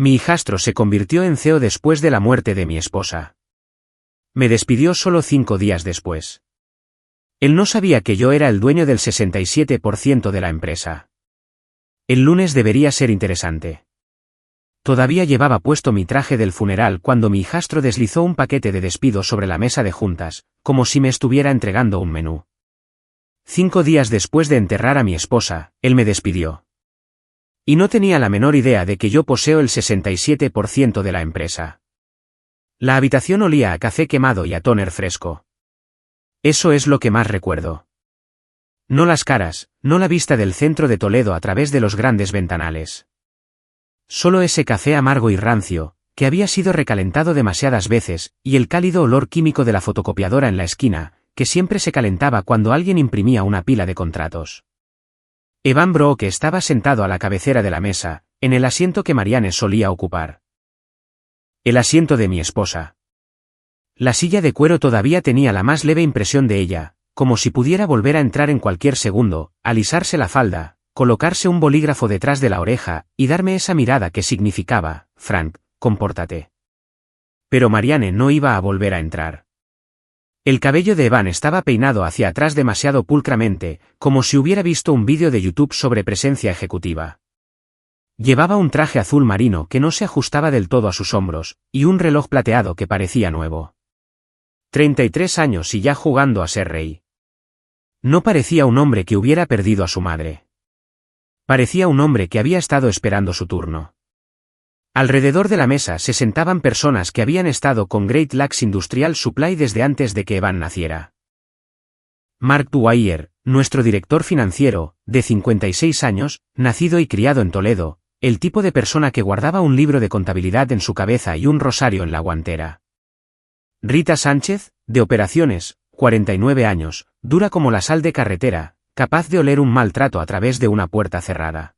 Mi hijastro se convirtió en CEO después de la muerte de mi esposa. Me despidió solo 5 días después. Él no sabía que yo era el dueño del 67% de la empresa. El lunes debería ser interesante. Todavía llevaba puesto mi traje del funeral cuando mi hijastro deslizó un paquete de despido sobre la mesa de juntas, como si me estuviera entregando un menú. 5 días después de enterrar a mi esposa, él me despidió. Y no tenía la menor idea de que yo poseo el 67% de la empresa. La habitación olía a café quemado y a tóner fresco. Eso es lo que más recuerdo. No las caras, no la vista del centro de Toledo a través de los grandes ventanales. Solo ese café amargo y rancio, que había sido recalentado demasiadas veces, y el cálido olor químico de la fotocopiadora en la esquina, que siempre se calentaba cuando alguien imprimía una pila de contratos. Evan Brook estaba sentado a la cabecera de la mesa, en el asiento que Marianne solía ocupar. El asiento de mi esposa. La silla de cuero todavía tenía la más leve impresión de ella, como si pudiera volver a entrar en cualquier segundo, alisarse la falda, colocarse un bolígrafo detrás de la oreja, y darme esa mirada que significaba, Frank, compórtate. Pero Marianne no iba a volver a entrar. El cabello de Evan estaba peinado hacia atrás demasiado pulcramente, como si hubiera visto un vídeo de YouTube sobre presencia ejecutiva. Llevaba un traje azul marino que no se ajustaba del todo a sus hombros, y un reloj plateado que parecía nuevo. 33 años y ya jugando a ser rey. No parecía un hombre que hubiera perdido a su madre. Parecía un hombre que había estado esperando su turno. Alrededor de la mesa se sentaban personas que habían estado con Great Lakes Industrial Supply desde antes de que Evan naciera. Mark Dwyer, nuestro director financiero, de 56 años, nacido y criado en Toledo, el tipo de persona que guardaba un libro de contabilidad en su cabeza y un rosario en la guantera. Rita Sánchez, de operaciones, 49 años, dura como la sal de carretera, capaz de oler un maltrato a través de una puerta cerrada.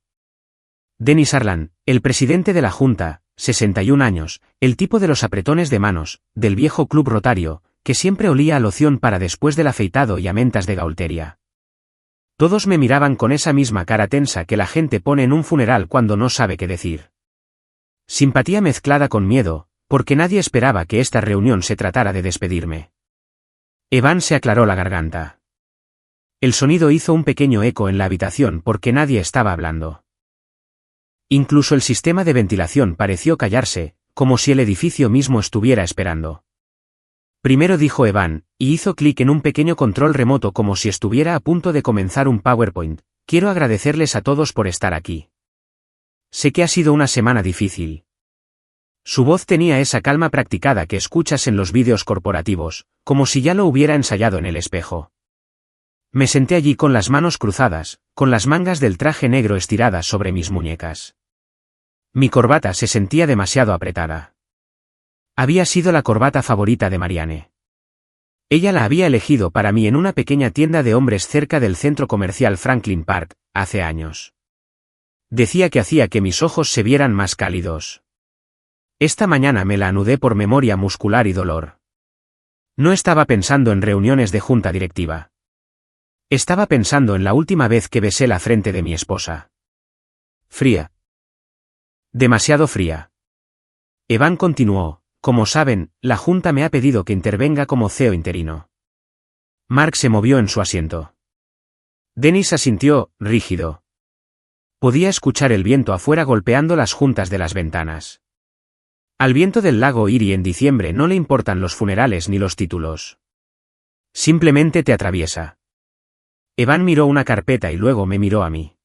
Dennis Arlan, el presidente de la Junta, 61 años, el tipo de los apretones de manos, del viejo club rotario, que siempre olía a loción para después del afeitado y a mentas de gaulteria. Todos me miraban con esa misma cara tensa que la gente pone en un funeral cuando no sabe qué decir. Simpatía mezclada con miedo, porque nadie esperaba que esta reunión se tratara de despedirme. Evan se aclaró la garganta. El sonido hizo un pequeño eco en la habitación porque nadie estaba hablando. Incluso el sistema de ventilación pareció callarse, como si el edificio mismo estuviera esperando. Primero dijo Evan, y hizo clic en un pequeño control remoto como si estuviera a punto de comenzar un PowerPoint. Quiero agradecerles a todos por estar aquí. Sé que ha sido una semana difícil. Su voz tenía esa calma practicada que escuchas en los vídeos corporativos, como si ya lo hubiera ensayado en el espejo. Me senté allí con las manos cruzadas, con las mangas del traje negro estiradas sobre mis muñecas. Mi corbata se sentía demasiado apretada. Había sido la corbata favorita de Marianne. Ella la había elegido para mí en una pequeña tienda de hombres cerca del centro comercial Franklin Park, hace años. Decía que hacía que mis ojos se vieran más cálidos. Esta mañana me la anudé por memoria muscular y dolor. No estaba pensando en reuniones de junta directiva. Estaba pensando en la última vez que besé la frente de mi esposa. Fría. Demasiado fría. Evan continuó. Como saben, la Junta me ha pedido que intervenga como CEO interino. Mark se movió en su asiento. Dennis asintió, rígido. Podía escuchar el viento afuera golpeando las juntas de las ventanas. Al viento del lago Erie en diciembre no le importan los funerales ni los títulos. Simplemente te atraviesa. Evan miró una carpeta y luego me miró a mí.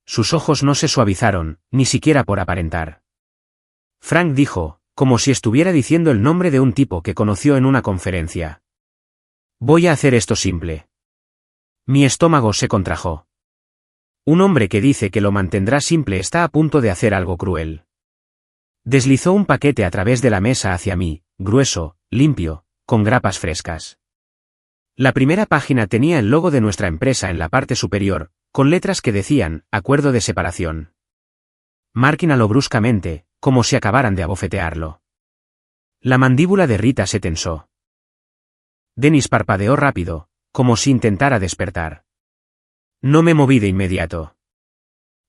Sus ojos no se suavizaron, ni siquiera por aparentar. Frank dijo, como si estuviera diciendo el nombre de un tipo que conoció en una conferencia. Voy a hacer esto simple. Mi estómago se contrajo. Un hombre que dice que lo mantendrá simple está a punto de hacer algo cruel. Deslizó un paquete a través de la mesa hacia mí, grueso, limpio, con grapas frescas. La primera página tenía el logo de nuestra empresa en la parte superior, con letras que decían, acuerdo de separación. Mark inhaló bruscamente, como si acabaran de abofetearlo. La mandíbula de Rita se tensó. Dennis parpadeó rápido, como si intentara despertar. No me moví de inmediato.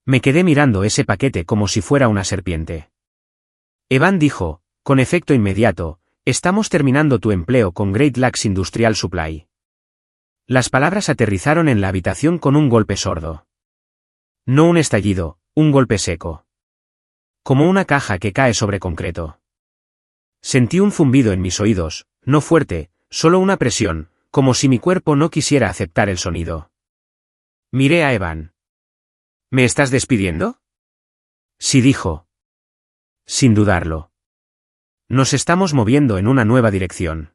Me quedé mirando ese paquete como si fuera una serpiente. Evan dijo, con efecto inmediato, estamos terminando tu empleo con Great Lakes Industrial Supply. Las palabras aterrizaron en la habitación con un golpe sordo. No un estallido, un golpe seco. Como una caja que cae sobre concreto. Sentí un zumbido en mis oídos, no fuerte, solo una presión, como si mi cuerpo no quisiera aceptar el sonido. Miré a Evan. ¿Me estás despidiendo? Sí, dijo. Sin dudarlo. Nos estamos moviendo en una nueva dirección.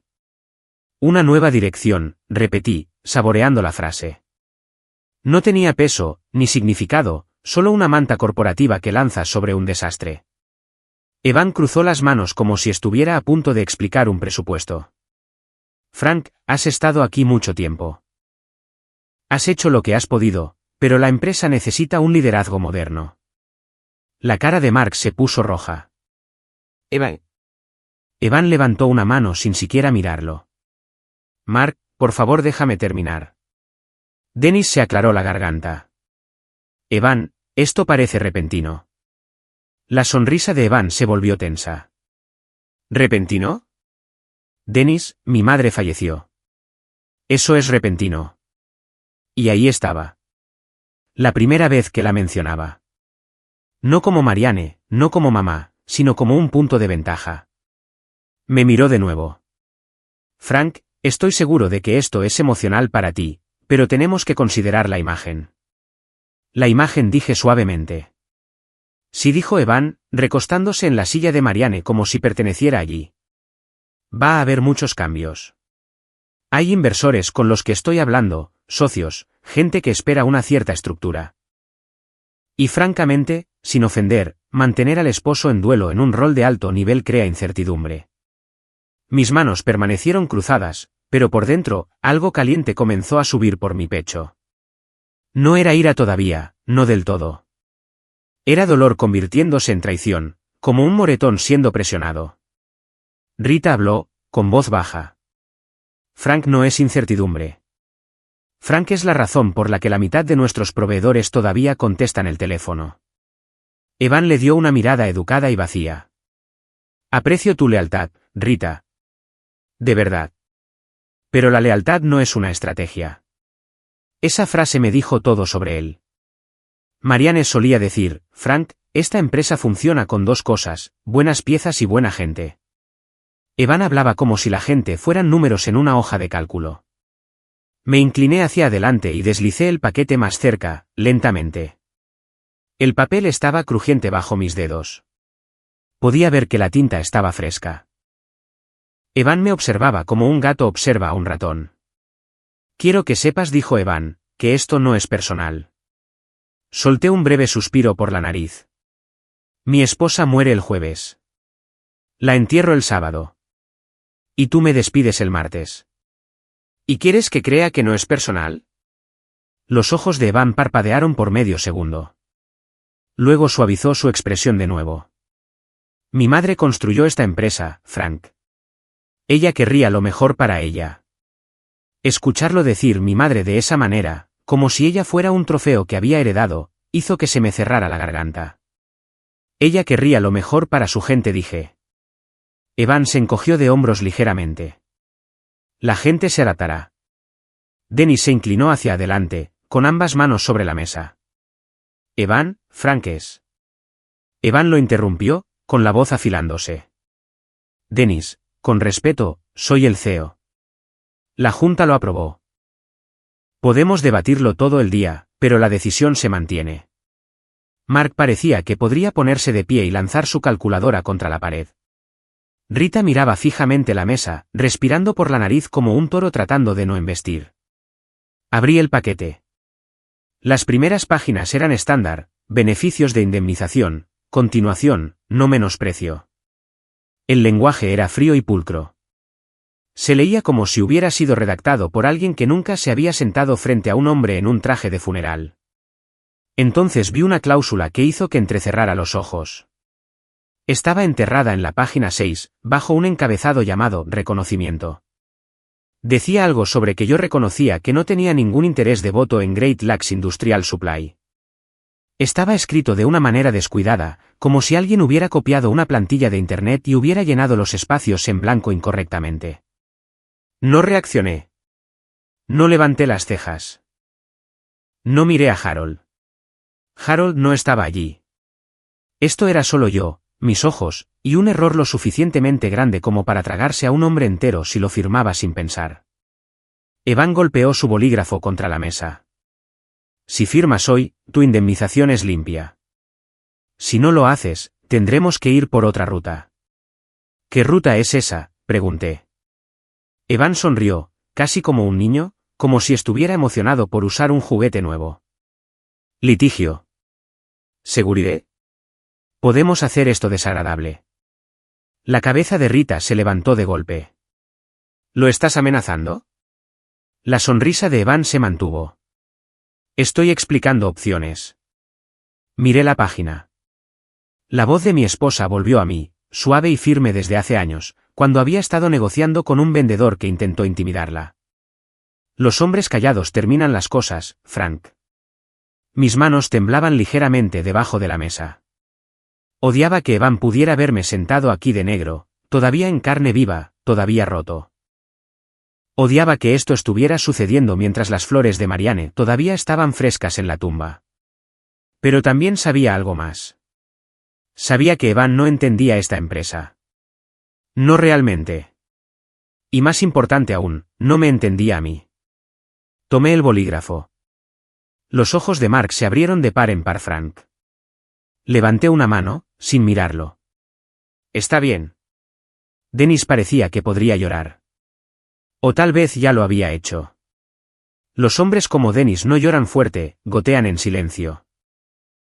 Una nueva dirección, repetí, saboreando la frase. No tenía peso, ni significado, solo una manta corporativa que lanzas sobre un desastre. Evan cruzó las manos como si estuviera a punto de explicar un presupuesto. Frank, has estado aquí mucho tiempo. Has hecho lo que has podido, pero la empresa necesita un liderazgo moderno. La cara de Mark se puso roja. Evan. Evan levantó una mano sin siquiera mirarlo. Mark, por favor déjame terminar. Dennis se aclaró la garganta. Evan, esto parece repentino. La sonrisa de Evan se volvió tensa. ¿Repentino? Dennis, mi madre falleció. Eso es repentino. Y ahí estaba. La primera vez que la mencionaba. No como Marianne, no como mamá, sino como un punto de ventaja. Me miró de nuevo. Frank, estoy seguro de que esto es emocional para ti, pero tenemos que considerar la imagen. La imagen, dije suavemente. Sí, dijo Evan, recostándose en la silla de Marianne como si perteneciera allí. Va a haber muchos cambios. Hay inversores con los que estoy hablando, socios, gente que espera una cierta estructura. Y francamente, sin ofender, mantener al esposo en duelo en un rol de alto nivel crea incertidumbre. Mis manos permanecieron cruzadas, pero por dentro, algo caliente comenzó a subir por mi pecho. No era ira todavía, no del todo. Era dolor convirtiéndose en traición, como un moretón siendo presionado. Rita habló, con voz baja. Frank no es incertidumbre. Frank es la razón por la que la mitad de nuestros proveedores todavía contestan el teléfono. Evan le dio una mirada educada y vacía. Aprecio tu lealtad, Rita. De verdad. Pero la lealtad no es una estrategia. Esa frase me dijo todo sobre él. Marianne solía decir, Frank, esta empresa funciona con dos cosas, buenas piezas y buena gente. Evan hablaba como si la gente fueran números en una hoja de cálculo. Me incliné hacia adelante y deslicé el paquete más cerca, lentamente. El papel estaba crujiente bajo mis dedos. Podía ver que la tinta estaba fresca. Evan me observaba como un gato observa a un ratón. Quiero que sepas, dijo Evan, que esto no es personal. Solté un breve suspiro por la nariz. Mi esposa muere el jueves. La entierro el sábado. Y tú me despides el martes. ¿Y quieres que crea que no es personal? Los ojos de Evan parpadearon por medio segundo. Luego suavizó su expresión de nuevo. Mi madre construyó esta empresa, Frank. Ella querría lo mejor para ella. Escucharlo decir mi madre de esa manera, como si ella fuera un trofeo que había heredado, hizo que se me cerrara la garganta. Ella querría lo mejor para su gente, dije. Evan se encogió de hombros ligeramente. La gente se adaptará. Dennis se inclinó hacia adelante, con ambas manos sobre la mesa. Evan, Frank es. Evan lo interrumpió, con la voz afilándose. Dennis, con respeto, soy el CEO. La Junta lo aprobó. Podemos debatirlo todo el día, pero la decisión se mantiene. Mark parecía que podría ponerse de pie y lanzar su calculadora contra la pared. Rita miraba fijamente la mesa, respirando por la nariz como un toro tratando de no embestir. Abrí el paquete. Las primeras páginas eran estándar, beneficios de indemnización, continuación, no menosprecio. El lenguaje era frío y pulcro. Se leía como si hubiera sido redactado por alguien que nunca se había sentado frente a un hombre en un traje de funeral. Entonces vi una cláusula que hizo que entrecerrara los ojos. Estaba enterrada en la página 6, bajo un encabezado llamado reconocimiento. Decía algo sobre que yo reconocía que no tenía ningún interés de voto en Great Lakes Industrial Supply. Estaba escrito de una manera descuidada, como si alguien hubiera copiado una plantilla de Internet y hubiera llenado los espacios en blanco incorrectamente. No reaccioné. No levanté las cejas. No miré a Harold. Harold no estaba allí. Esto era solo yo, mis ojos, y un error lo suficientemente grande como para tragarse a un hombre entero si lo firmaba sin pensar. Evan golpeó su bolígrafo contra la mesa. Si firmas hoy, tu indemnización es limpia. Si no lo haces, tendremos que ir por otra ruta. ¿Qué ruta es esa?, pregunté. Evan sonrió, casi como un niño, como si estuviera emocionado por usar un juguete nuevo. Litigio. ¿Seguridad? Podemos hacer esto desagradable. La cabeza de Rita se levantó de golpe. ¿Lo estás amenazando? La sonrisa de Evan se mantuvo. Estoy explicando opciones. Miré la página. La voz de mi esposa volvió a mí, suave y firme desde hace años, cuando había estado negociando con un vendedor que intentó intimidarla. Los hombres callados terminan las cosas, Frank. Mis manos temblaban ligeramente debajo de la mesa. Odiaba que Evan pudiera verme sentado aquí de negro, todavía en carne viva, todavía roto. Odiaba que esto estuviera sucediendo mientras las flores de Marianne todavía estaban frescas en la tumba. Pero también sabía algo más. Sabía que Evan no entendía esta empresa. No realmente. Y más importante aún, no me entendía a mí. Tomé el bolígrafo. Los ojos de Mark se abrieron de par en par. Frank. Levanté una mano, sin mirarlo. Está bien. Dennis parecía que podría llorar. O tal vez ya lo había hecho. Los hombres como Dennis no lloran fuerte, gotean en silencio.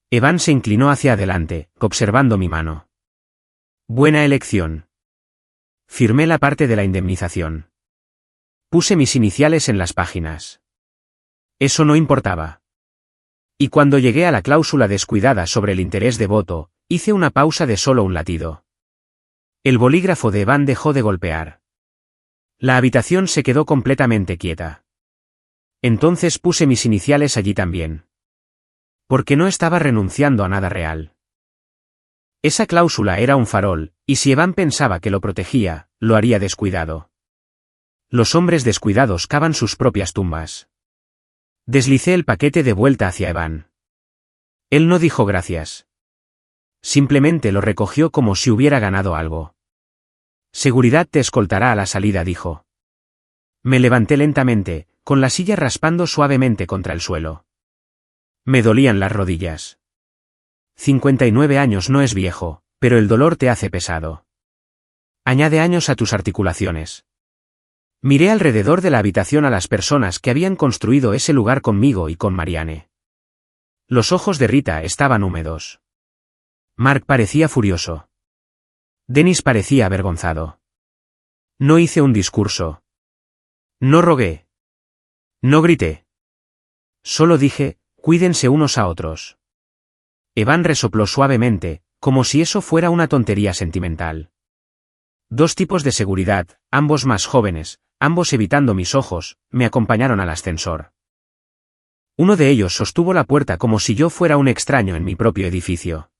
Evan se inclinó hacia adelante, observando mi mano. Buena elección. Firmé la parte de la indemnización. Puse mis iniciales en las páginas. Eso no importaba. Y cuando llegué a la cláusula descuidada sobre el interés de voto, hice una pausa de solo un latido. El bolígrafo de Evan dejó de golpear. La habitación se quedó completamente quieta. Entonces puse mis iniciales allí también. Porque no estaba renunciando a nada real. Esa cláusula era un farol, y si Evan pensaba que lo protegía, lo haría descuidado. Los hombres descuidados cavan sus propias tumbas. Deslicé el paquete de vuelta hacia Evan. Él no dijo gracias. Simplemente lo recogió como si hubiera ganado algo. Seguridad te escoltará a la salida, dijo. Me levanté lentamente, con la silla raspando suavemente contra el suelo. Me dolían las rodillas. 59 años no es viejo, pero el dolor te hace pesado. Añade años a tus articulaciones. Miré alrededor de la habitación a las personas que habían construido ese lugar conmigo y con Marianne. Los ojos de Rita estaban húmedos. Mark parecía furioso. Dennis parecía avergonzado. No hice un discurso. No rogué. No grité. Solo dije, cuídense unos a otros. Evan resopló suavemente, como si eso fuera una tontería sentimental. Dos tipos de seguridad, ambos más jóvenes, ambos evitando mis ojos, me acompañaron al ascensor. Uno de ellos sostuvo la puerta como si yo fuera un extraño en mi propio edificio.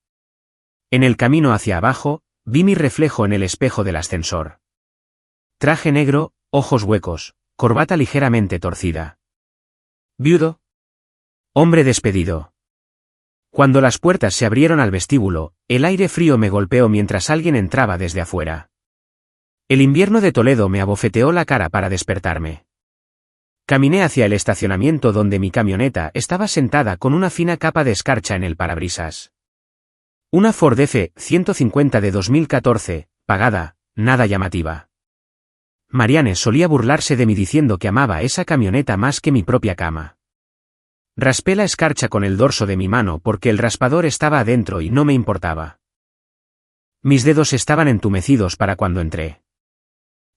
En el camino hacia abajo, vi mi reflejo en el espejo del ascensor. Traje negro, ojos huecos, corbata ligeramente torcida. Viudo. Hombre despedido. Cuando las puertas se abrieron al vestíbulo, el aire frío me golpeó mientras alguien entraba desde afuera. El invierno de Toledo me abofeteó la cara para despertarme. Caminé hacia el estacionamiento donde mi camioneta estaba sentada con una fina capa de escarcha en el parabrisas. Una Ford F-150 de 2014, pagada, nada llamativa. Marianne solía burlarse de mí diciendo que amaba esa camioneta más que mi propia cama. Raspé la escarcha con el dorso de mi mano porque el raspador estaba adentro y no me importaba. Mis dedos estaban entumecidos para cuando entré.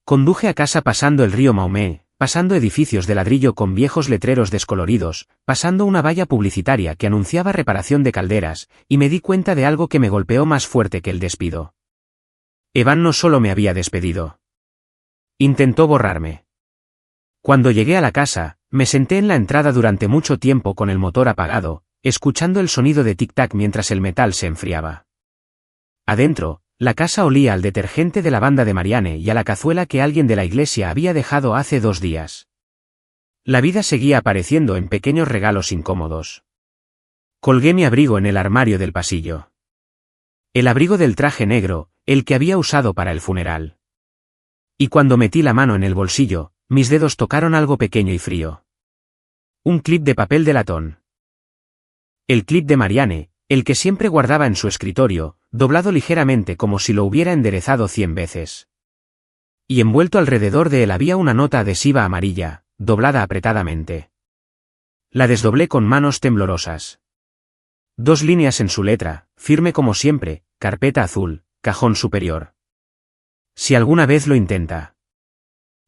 Conduje a casa pasando el río Maumee, pasando edificios de ladrillo con viejos letreros descoloridos, pasando una valla publicitaria que anunciaba reparación de calderas, y me di cuenta de algo que me golpeó más fuerte que el despido. Evan no solo me había despedido. Intentó borrarme. Cuando llegué a la casa, me senté en la entrada durante mucho tiempo con el motor apagado, escuchando el sonido de tic-tac mientras el metal se enfriaba. Adentro, la casa olía al detergente de lavanda de Marianne y a la cazuela que alguien de la iglesia había dejado hace 2 días. La vida seguía apareciendo en pequeños regalos incómodos. Colgué mi abrigo en el armario del pasillo. El abrigo del traje negro, el que había usado para el funeral. Y cuando metí la mano en el bolsillo, mis dedos tocaron algo pequeño y frío. Un clip de papel de latón. El clip de Marianne, el que siempre guardaba en su escritorio, doblado ligeramente como si lo hubiera enderezado 100 veces. Y envuelto alrededor de él había una nota adhesiva amarilla, doblada apretadamente. La desdoblé con manos temblorosas. 2 líneas en su letra, firme como siempre, carpeta azul, cajón superior. Si alguna vez lo intenta.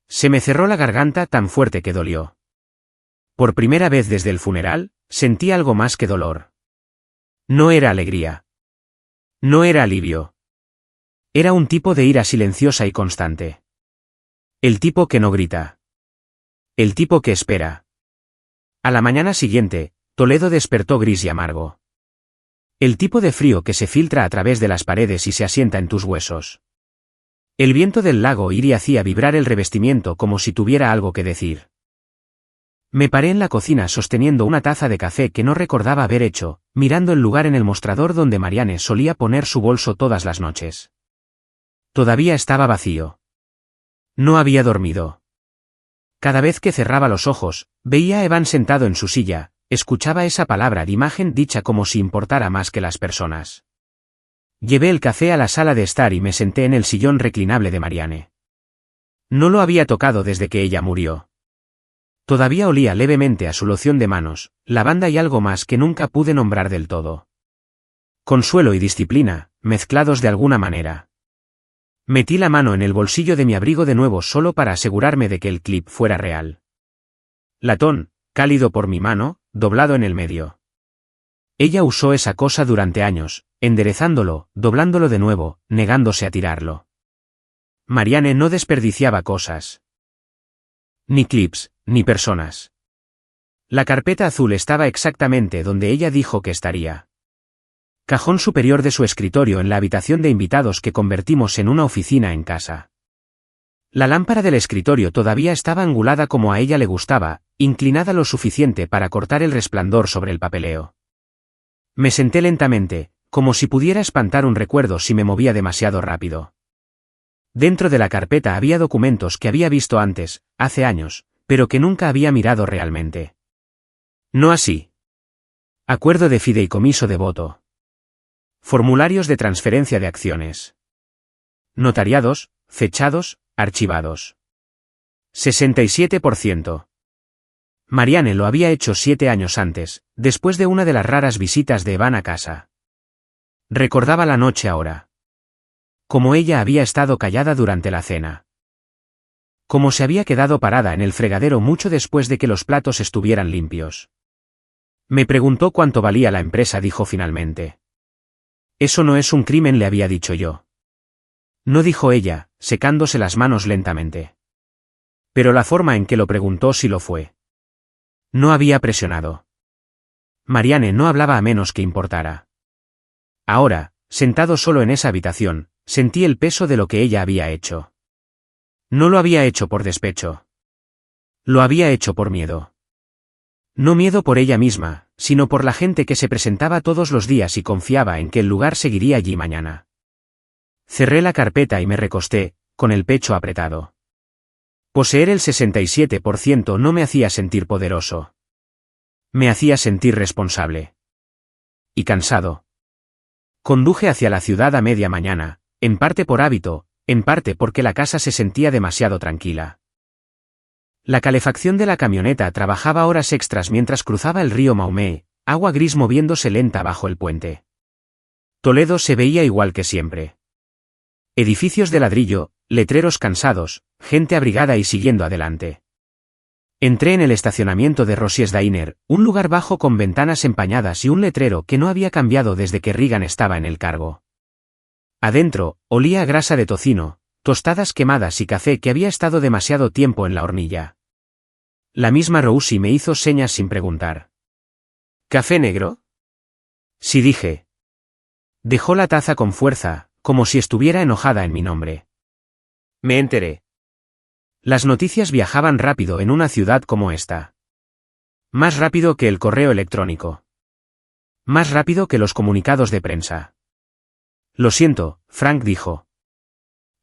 Se me cerró la garganta tan fuerte que dolió. Por primera vez desde el funeral, sentí algo más que dolor. No era alegría. No era alivio. Era un tipo de ira silenciosa y constante. El tipo que no grita. El tipo que espera. A la mañana siguiente, Toledo despertó gris y amargo. El tipo de frío que se filtra a través de las paredes y se asienta en tus huesos. El viento del lago Erie hacía vibrar el revestimiento como si tuviera algo que decir. Me paré en la cocina sosteniendo una taza de café que no recordaba haber hecho, mirando el lugar en el mostrador donde Marianne solía poner su bolso todas las noches. Todavía estaba vacío. No había dormido. Cada vez que cerraba los ojos, veía a Evan sentado en su silla, escuchaba esa palabra de imagen dicha como si importara más que las personas. Llevé el café a la sala de estar y me senté en el sillón reclinable de Marianne. No lo había tocado desde que ella murió. Todavía olía levemente a su loción de manos, lavanda y algo más que nunca pude nombrar del todo. Consuelo y disciplina, mezclados de alguna manera. Metí la mano en el bolsillo de mi abrigo de nuevo solo para asegurarme de que el clip fuera real. Latón, cálido por mi mano, doblado en el medio. Ella usó esa cosa durante años, enderezándolo, doblándolo de nuevo, negándose a tirarlo. Marianne no desperdiciaba cosas. Ni clips, ni personas. La carpeta azul estaba exactamente donde ella dijo que estaría. Cajón superior de su escritorio en la habitación de invitados que convertimos en una oficina en casa. La lámpara del escritorio todavía estaba angulada como a ella le gustaba, inclinada lo suficiente para cortar el resplandor sobre el papeleo. Me senté lentamente, como si pudiera espantar un recuerdo si me movía demasiado rápido. Dentro de la carpeta había documentos que había visto antes, hace años, pero que nunca había mirado realmente. No así. Acuerdo de fideicomiso de voto. Formularios de transferencia de acciones. Notariados, fechados, archivados. 67%. Marianne lo había hecho 7 años antes, después de una de las raras visitas de Evan a casa. Recordaba la noche ahora. Como ella había estado callada durante la cena. Como se había quedado parada en el fregadero mucho después de que los platos estuvieran limpios. Me preguntó cuánto valía la empresa, dijo finalmente. Eso no es un crimen, le había dicho yo. No, dijo ella, secándose las manos lentamente. Pero la forma en que lo preguntó sí lo fue. No había presionado. Marianne no hablaba a menos que importara. Ahora, sentado solo en esa habitación, sentí el peso de lo que ella había hecho. No lo había hecho por despecho. Lo había hecho por miedo. No miedo por ella misma, sino por la gente que se presentaba todos los días y confiaba en que el lugar seguiría allí mañana. Cerré la carpeta y me recosté, con el pecho apretado. Poseer el 67% no me hacía sentir poderoso. Me hacía sentir responsable. Y cansado. Conduje hacia la ciudad a media mañana, en parte por hábito, en parte porque la casa se sentía demasiado tranquila. La calefacción de la camioneta trabajaba horas extras mientras cruzaba el río Maumee, agua gris moviéndose lenta bajo el puente. Toledo se veía igual que siempre. Edificios de ladrillo, letreros cansados, gente abrigada y siguiendo adelante. Entré en el estacionamiento de Rosies Diner, un lugar bajo con ventanas empañadas y un letrero que no había cambiado desde que Reagan estaba en el cargo. Adentro, olía a grasa de tocino, tostadas quemadas y café que había estado demasiado tiempo en la hornilla. La misma Rosie me hizo señas sin preguntar. ¿Café negro? Sí, dije. Dejó la taza con fuerza, como si estuviera enojada en mi nombre. Me enteré. Las noticias viajaban rápido en una ciudad como esta. Más rápido que el correo electrónico. Más rápido que los comunicados de prensa. Lo siento, Frank dijo.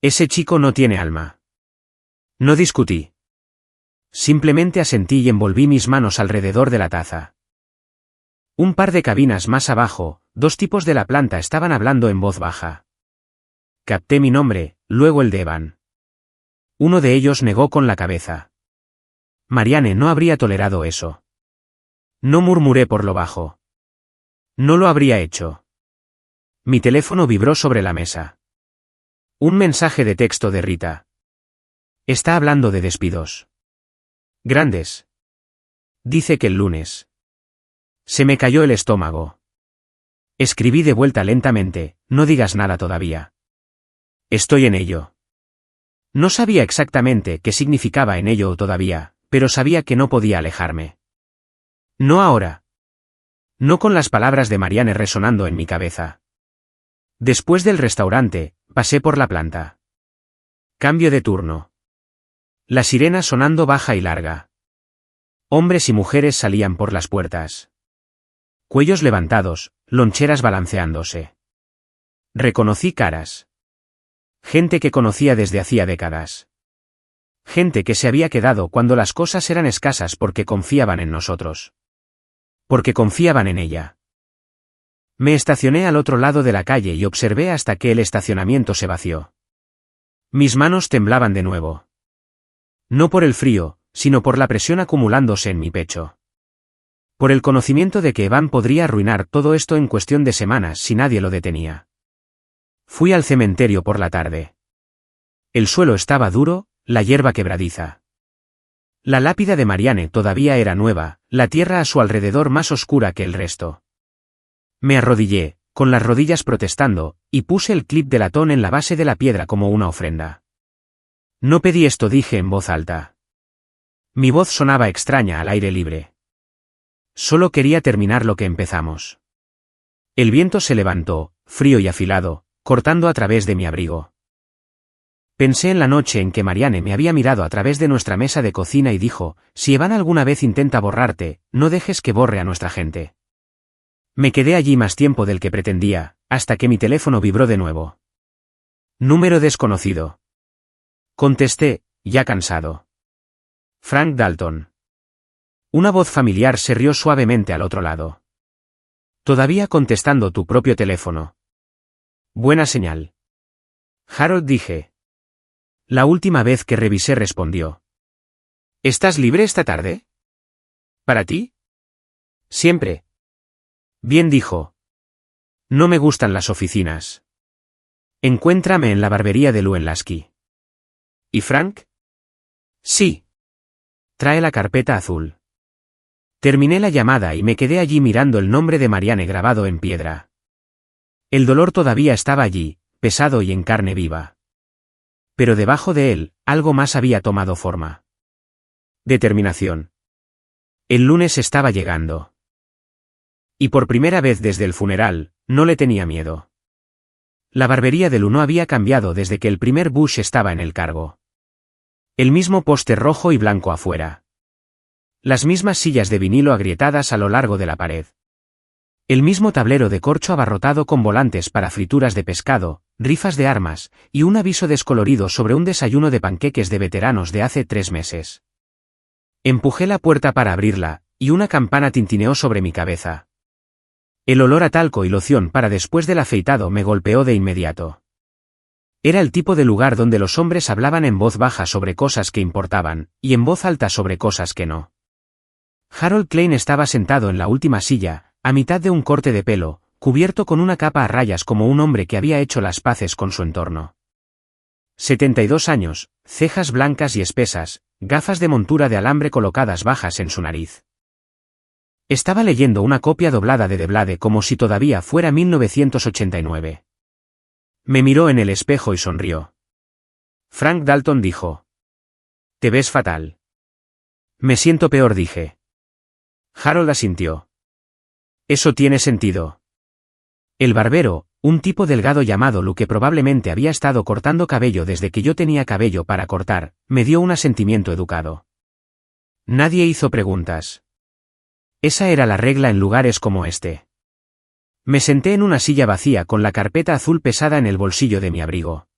Ese chico no tiene alma. No discutí. Simplemente asentí y envolví mis manos alrededor de la taza. Un par de cabinas más abajo, dos tipos de la planta estaban hablando en voz baja. Capté mi nombre, luego el de Evan. Uno de ellos negó con la cabeza. Marianne no habría tolerado eso. No murmuré por lo bajo. No lo habría hecho. Mi teléfono vibró sobre la mesa. Un mensaje de texto de Rita. Está hablando de despidos. Grandes. Dice que el lunes. Se me cayó el estómago. Escribí de vuelta lentamente, no digas nada todavía. Estoy en ello. No sabía exactamente qué significaba en ello todavía, pero sabía que no podía alejarme. No ahora. No con las palabras de Marianne resonando en mi cabeza. Después del restaurante, pasé por la planta. Cambio de turno. La sirena sonando baja y larga. Hombres y mujeres salían por las puertas. Cuellos levantados, loncheras balanceándose. Reconocí caras. Gente que conocía desde hacía décadas. Gente que se había quedado cuando las cosas eran escasas porque confiaban en nosotros. Porque confiaban en ella. Me estacioné al otro lado de la calle y observé hasta que el estacionamiento se vació. Mis manos temblaban de nuevo. No por el frío, sino por la presión acumulándose en mi pecho. Por el conocimiento de que Evan podría arruinar todo esto en cuestión de semanas si nadie lo detenía. Fui al cementerio por la tarde. El suelo estaba duro, la hierba quebradiza. La lápida de Marianne todavía era nueva, la tierra a su alrededor más oscura que el resto. Me arrodillé, con las rodillas protestando, y puse el clip de latón en la base de la piedra como una ofrenda. No pedí esto, dije en voz alta. Mi voz sonaba extraña al aire libre. Solo quería terminar lo que empezamos. El viento se levantó, frío y afilado, cortando a través de mi abrigo. Pensé en la noche en que Marianne me había mirado a través de nuestra mesa de cocina y dijo, si Evan alguna vez intenta borrarte, no dejes que borre a nuestra gente. Me quedé allí más tiempo del que pretendía, hasta que mi teléfono vibró de nuevo. Número desconocido. Contesté, ya cansado. Frank Dalton. Una voz familiar se rió suavemente al otro lado. Todavía contestando tu propio teléfono. Buena señal. Harold, dije. La última vez que revisé respondió. ¿Estás libre esta tarde? ¿Para ti? Siempre. Bien, dijo. No me gustan las oficinas. Encuéntrame en la barbería de Luenlasky. ¿Y Frank? Sí. Trae la carpeta azul. Terminé la llamada y me quedé allí mirando el nombre de Marianne grabado en piedra. El dolor todavía estaba allí, pesado y en carne viva. Pero debajo de él, algo más había tomado forma. Determinación. El lunes estaba llegando. Y por primera vez desde el funeral, no le tenía miedo. La barbería de Lu no había cambiado desde que el primer Bush estaba en el cargo. El mismo póster rojo y blanco afuera. Las mismas sillas de vinilo agrietadas a lo largo de la pared. El mismo tablero de corcho abarrotado con volantes para frituras de pescado, rifas de armas, y un aviso descolorido sobre un desayuno de panqueques de veteranos de hace 3 meses. Empujé la puerta para abrirla, y una campana tintineó sobre mi cabeza. El olor a talco y loción para después del afeitado me golpeó de inmediato. Era el tipo de lugar donde los hombres hablaban en voz baja sobre cosas que importaban, y en voz alta sobre cosas que no. Harold Klein estaba sentado en la última silla, a mitad de un corte de pelo, cubierto con una capa a rayas como un hombre que había hecho las paces con su entorno. 72 años, cejas blancas y espesas, gafas de montura de alambre colocadas bajas en su nariz. Estaba leyendo una copia doblada de The Blade como si todavía fuera 1989. Me miró en el espejo y sonrió. Frank Dalton, dijo. Te ves fatal. Me siento peor, dije. Harold asintió. Eso tiene sentido. El barbero, un tipo delgado llamado Lu que probablemente había estado cortando cabello desde que yo tenía cabello para cortar, me dio un asentimiento educado. Nadie hizo preguntas. Esa era la regla en lugares como este. Me senté en una silla vacía con la carpeta azul pesada en el bolsillo de mi abrigo.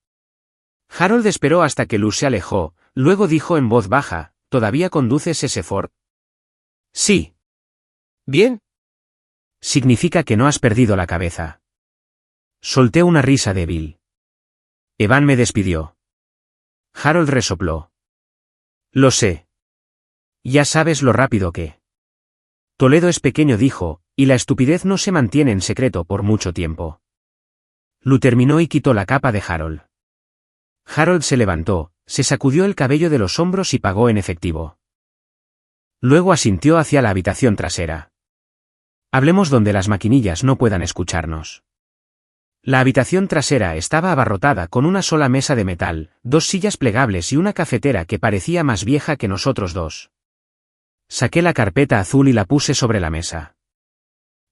Harold esperó hasta que Lu se alejó, luego dijo en voz baja, ¿todavía conduces ese Ford? Sí. Bien. Significa que no has perdido la cabeza. Solté una risa débil. Evan me despidió. Harold resopló. Lo sé. Ya sabes lo rápido que. Toledo es pequeño, dijo, y la estupidez no se mantiene en secreto por mucho tiempo. Lu terminó y quitó la capa de Harold. Harold se levantó, se sacudió el cabello de los hombros y pagó en efectivo. Luego asintió hacia la habitación trasera. Hablemos donde las maquinillas no puedan escucharnos. La habitación trasera estaba abarrotada con una sola mesa de metal, 2 sillas plegables y una cafetera que parecía más vieja que nosotros dos. Saqué la carpeta azul y la puse sobre la mesa.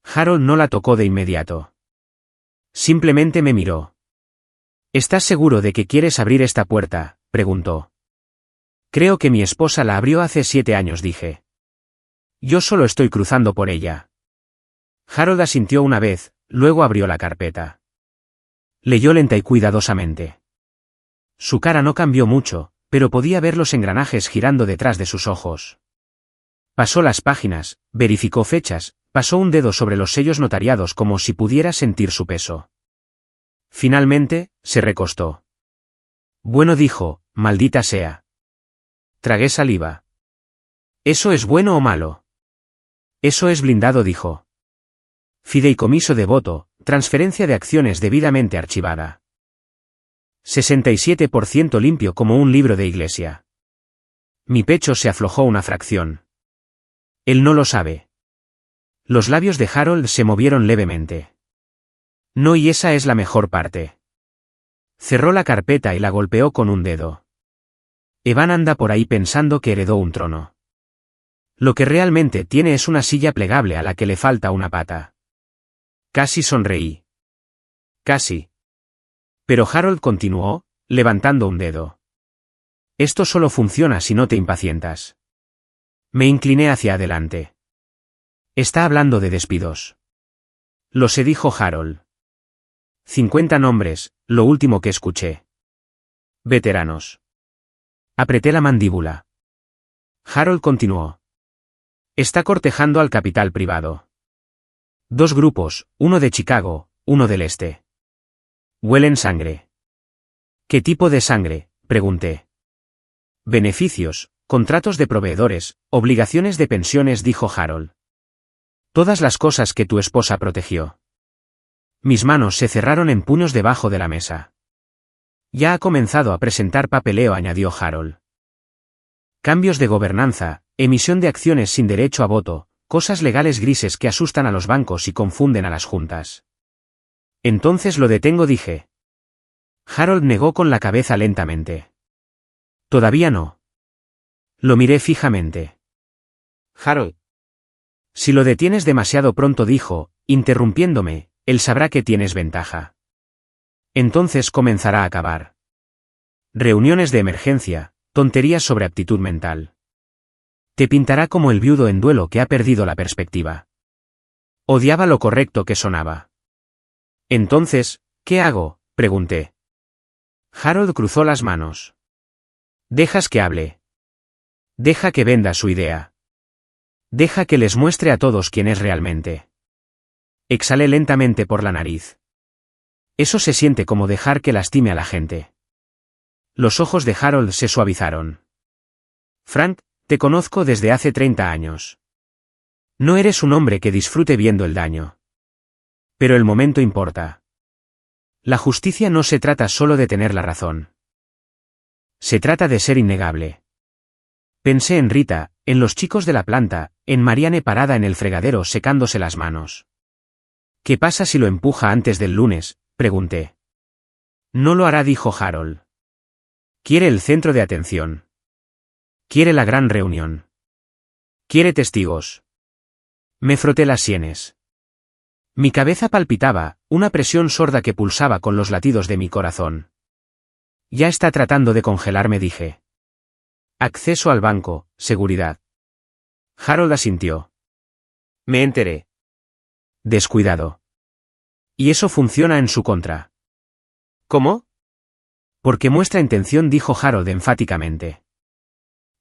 Harold no la tocó de inmediato. Simplemente me miró. ¿Estás seguro de que quieres abrir esta puerta?, preguntó. Creo que mi esposa la abrió hace 7 años, dije. Yo solo estoy cruzando por ella. Harold asintió una vez, luego abrió la carpeta. Leyó lenta y cuidadosamente. Su cara no cambió mucho, pero podía ver los engranajes girando detrás de sus ojos. Pasó las páginas, verificó fechas, pasó un dedo sobre los sellos notariados como si pudiera sentir su peso. Finalmente, se recostó. Bueno, dijo, maldita sea. Tragué saliva. ¿Eso es bueno o malo? Eso es blindado, dijo. Fideicomiso de voto, transferencia de acciones debidamente archivada. 67% limpio como un libro de iglesia. Mi pecho se aflojó una fracción. Él no lo sabe. Los labios de Harold se movieron levemente. No, y esa es la mejor parte. Cerró la carpeta y la golpeó con un dedo. Evan anda por ahí pensando que heredó un trono. Lo que realmente tiene es una silla plegable a la que le falta una pata. Casi sonreí. Casi. Pero Harold continuó, levantando un dedo. Esto solo funciona si no te impacientas. Me incliné hacia adelante. Está hablando de despidos. Lo sé, dijo Harold. 50 nombres, lo último que escuché. Veteranos. Apreté la mandíbula. Harold continuó. Está cortejando al capital privado. 2 grupos, uno de Chicago, uno del este. Huelen sangre. ¿Qué tipo de sangre?, pregunté. Beneficios, contratos de proveedores, obligaciones de pensiones, dijo Harold. Todas las cosas que tu esposa protegió. Mis manos se cerraron en puños debajo de la mesa. Ya ha comenzado a presentar papeleo, añadió Harold. Cambios de gobernanza, emisión de acciones sin derecho a voto, cosas legales grises que asustan a los bancos y confunden a las juntas. Entonces lo detengo, dije. Harold negó con la cabeza lentamente. Todavía no. Lo miré fijamente. Harold. Si lo detienes demasiado pronto, dijo, interrumpiéndome, él sabrá que tienes ventaja. Entonces comenzará a acabar. Reuniones de emergencia, tonterías sobre aptitud mental. Te pintará como el viudo en duelo que ha perdido la perspectiva. Odiaba lo correcto que sonaba. Entonces, ¿qué hago?, pregunté. Harold cruzó las manos. Dejas que hable. Deja que venda su idea. Deja que les muestre a todos quién es realmente. Exhalé lentamente por la nariz. Eso se siente como dejar que lastime a la gente. Los ojos de Harold se suavizaron. Frank, te conozco desde hace 30 años. No eres un hombre que disfrute viendo el daño. Pero el momento importa. La justicia no se trata solo de tener la razón. Se trata de ser innegable. Pensé en Rita, en los chicos de la planta, en Marianne parada en el fregadero secándose las manos. ¿Qué pasa si lo empuja antes del lunes?, pregunté. No lo hará, dijo Harold. Quiere el centro de atención. Quiere la gran reunión. Quiere testigos. Me froté las sienes. Mi cabeza palpitaba, una presión sorda que pulsaba con los latidos de mi corazón. Ya está tratando de congelarme, dije. Acceso al banco, seguridad. Harold asintió. Me enteré. Descuidado. Y eso funciona en su contra. ¿Cómo? Porque muestra intención, dijo Harold enfáticamente.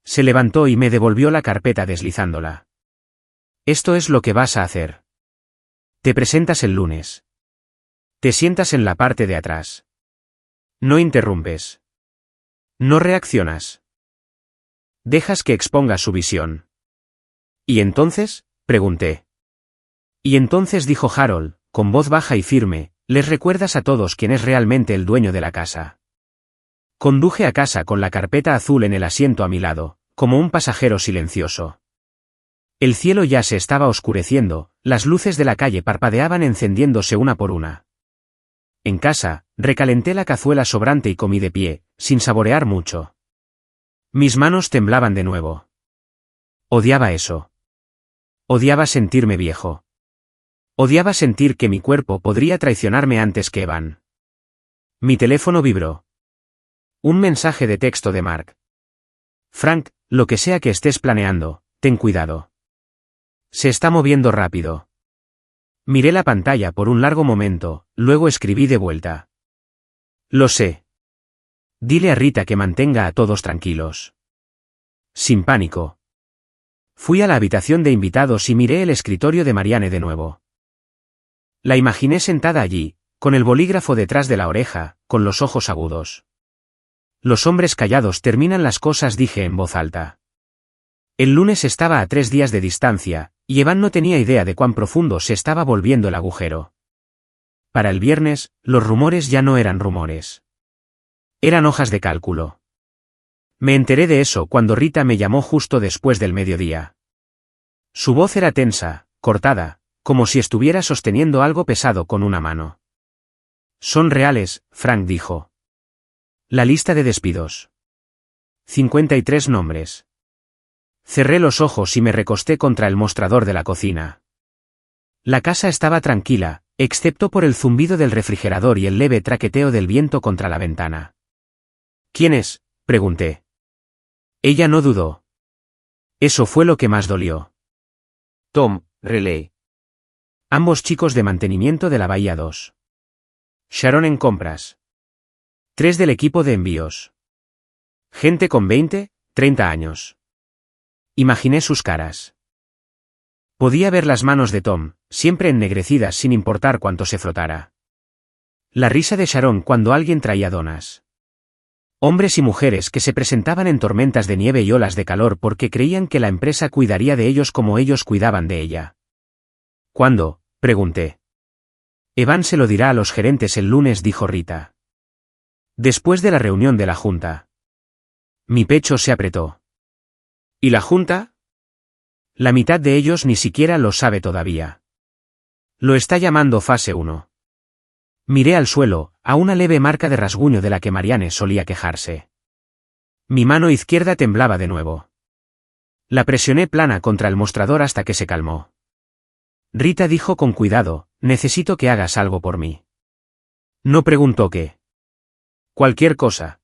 Se levantó y me devolvió la carpeta deslizándola. Esto es lo que vas a hacer. Te presentas el lunes. Te sientas en la parte de atrás. No interrumpes. No reaccionas. Dejas que exponga su visión. ¿Y entonces? Pregunté. Y entonces, dijo Harold, con voz baja y firme, les recuerdas a todos quién es realmente el dueño de la casa. Conduje a casa con la carpeta azul en el asiento a mi lado, como un pasajero silencioso. El cielo ya se estaba oscureciendo, las luces de la calle parpadeaban encendiéndose una por una. En casa, recalenté la cazuela sobrante y comí de pie, sin saborear mucho. Mis manos temblaban de nuevo. Odiaba eso. Odiaba sentirme viejo. Odiaba sentir que mi cuerpo podría traicionarme antes que Evan. Mi teléfono vibró. Un mensaje de texto de Mark. Frank, lo que sea que estés planeando, ten cuidado. Se está moviendo rápido. Miré la pantalla por un largo momento, luego escribí de vuelta. Lo sé. Dile a Rita que mantenga a todos tranquilos. Sin pánico. Fui a la habitación de invitados y miré el escritorio de Marianne de nuevo. La imaginé sentada allí, con el bolígrafo detrás de la oreja, con los ojos agudos. Los hombres callados terminan las cosas, dije en voz alta. El lunes estaba a 3 días de distancia, y Evan no tenía idea de cuán profundo se estaba volviendo el agujero. Para el viernes, los rumores ya no eran rumores. Eran hojas de cálculo. Me enteré de eso cuando Rita me llamó justo después del mediodía. Su voz era tensa, cortada, como si estuviera sosteniendo algo pesado con una mano. Son reales, Frank dijo. La lista de despidos. 53 nombres. Cerré los ojos y me recosté contra el mostrador de la cocina. La casa estaba tranquila, excepto por el zumbido del refrigerador y el leve traqueteo del viento contra la ventana. ¿Quién es?, pregunté. Ella no dudó. Eso fue lo que más dolió. Tom, Relay. Ambos chicos de mantenimiento de la Bahía 2. Sharon en compras. 3 del equipo de envíos. Gente con 20, 30 años. Imaginé sus caras. Podía ver las manos de Tom, siempre ennegrecidas sin importar cuánto se frotara. La risa de Sharon cuando alguien traía donas. Hombres y mujeres que se presentaban en tormentas de nieve y olas de calor porque creían que la empresa cuidaría de ellos como ellos cuidaban de ella. ¿Cuándo?, pregunté. Evan se lo dirá a los gerentes el lunes, dijo Rita. Después de la reunión de la junta. Mi pecho se apretó. ¿Y la junta? La mitad de ellos ni siquiera lo sabe todavía. Lo está llamando fase 1. Miré al suelo, a una leve marca de rasguño de la que Marianne solía quejarse. Mi mano izquierda temblaba de nuevo. La presioné plana contra el mostrador hasta que se calmó. Rita dijo con cuidado, necesito que hagas algo por mí. No preguntó qué. Cualquier cosa.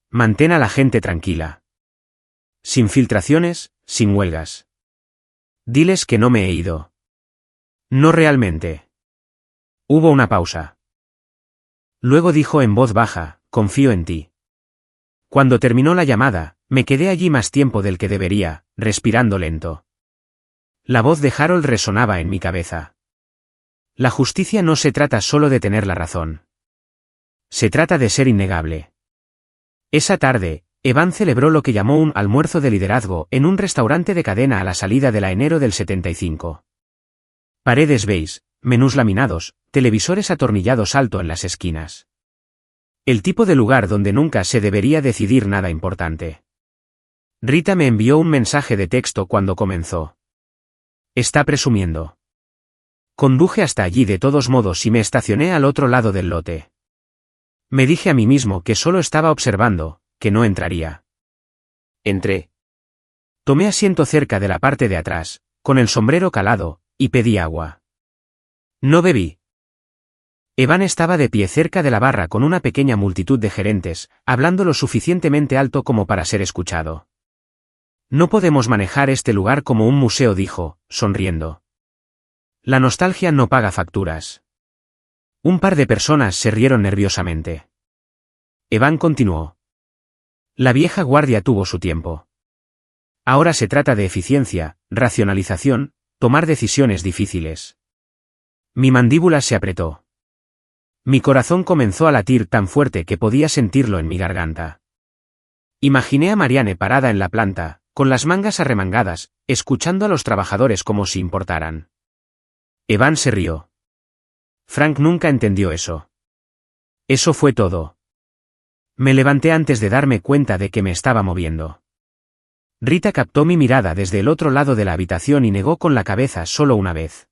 Mantén a la gente tranquila. Sin filtraciones, sin huelgas. Diles que no me he ido. No realmente. Hubo una pausa. Luego dijo en voz baja, confío en ti. Cuando terminó la llamada, me quedé allí más tiempo del que debería, respirando lento. La voz de Harold resonaba en mi cabeza. La justicia no se trata solo de tener la razón. Se trata de ser innegable. Esa tarde, Evan celebró lo que llamó un almuerzo de liderazgo en un restaurante de cadena a la salida de la enero del 75. Paredes beige, menús laminados, televisores atornillados alto en las esquinas. El tipo de lugar donde nunca se debería decidir nada importante. Rita me envió un mensaje de texto cuando comenzó. Está presumiendo. Conduje hasta allí de todos modos y me estacioné al otro lado del lote. Me dije a mí mismo que solo estaba observando, que no entraría. Entré. Tomé asiento cerca de la parte de atrás, con el sombrero calado, y pedí agua. No bebí. Evan estaba de pie cerca de la barra con una pequeña multitud de gerentes, hablando lo suficientemente alto como para ser escuchado. No podemos manejar este lugar como un museo, dijo, sonriendo. La nostalgia no paga facturas. Un par de personas se rieron nerviosamente. Evan continuó. La vieja guardia tuvo su tiempo. Ahora se trata de eficiencia, racionalización, tomar decisiones difíciles. Mi mandíbula se apretó. Mi corazón comenzó a latir tan fuerte que podía sentirlo en mi garganta. Imaginé a Marianne parada en la planta, con las mangas arremangadas, escuchando a los trabajadores como si importaran. Evan se rió. Frank nunca entendió eso. Eso fue todo. Me levanté antes de darme cuenta de que me estaba moviendo. Rita captó mi mirada desde el otro lado de la habitación y negó con la cabeza solo una vez.